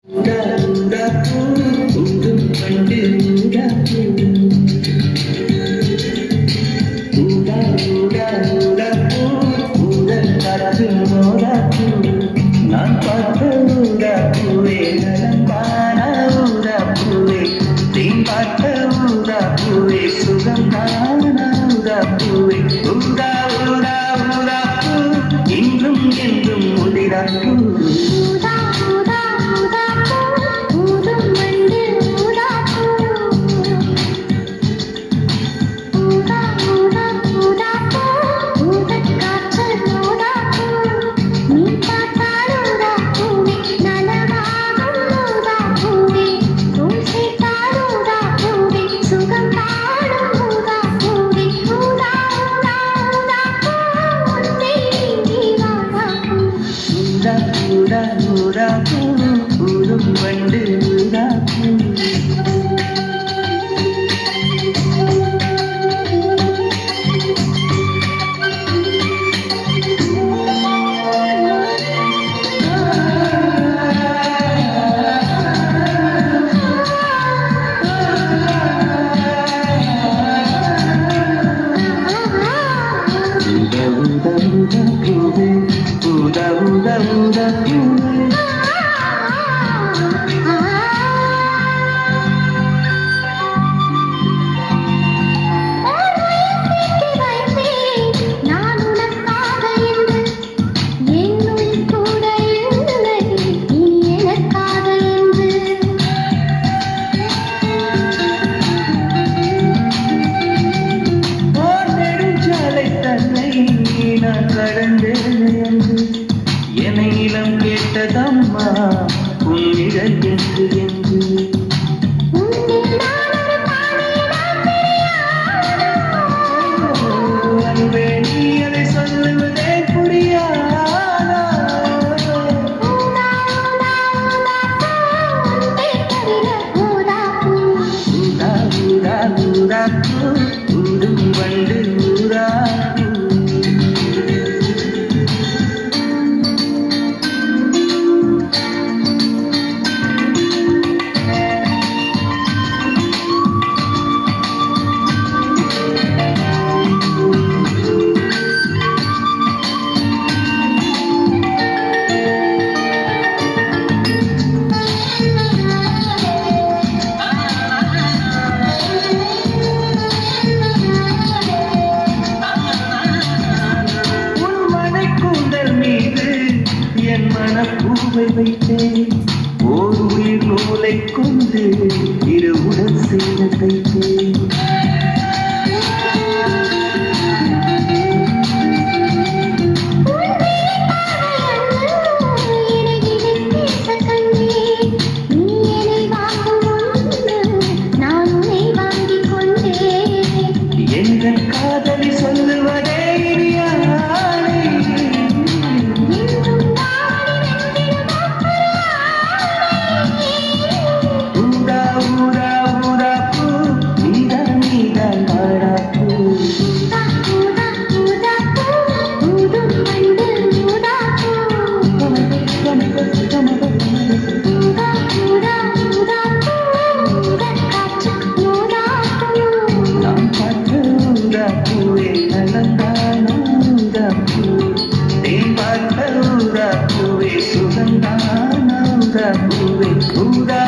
ஊதா ஊதா பூ ஊதும் பண்டு ஊதா பூ ஊதா ஊதா ஊதா பூ ஊதல் காற்று ஊதா பூ நான் பார்த்த ஊதா பூவே நலந்தான ஊதா பூவே தேன் பார்த்த ஊதா பூவே சுகந்தான ஊதா பூவே ஊதா ஊதா ஊதா பூ இன்றும் என்றும் உதிரா பூ ஊதா ஊதா பூ ஊதும் வண்டு ஊதா பூ ஊதா ஊதா ஊதா பூவே என்னிடம் கேட்டதம்மா உன்னிடம் என்று என்று அன்பே நீ அதை சொல்லுவதே புரியாதா ஊதா ஊதா ஊதா பூ ஊதும் வண்டு ஊதா மனப்பூவை வைத்தேன் ஓர் உயிர் நூலை கொண்டு இருவுடன் சேர தைத்தேன் எங்கள் காதலி சொல்லுவதே பூவே சுகந்தான பூவே ஊதா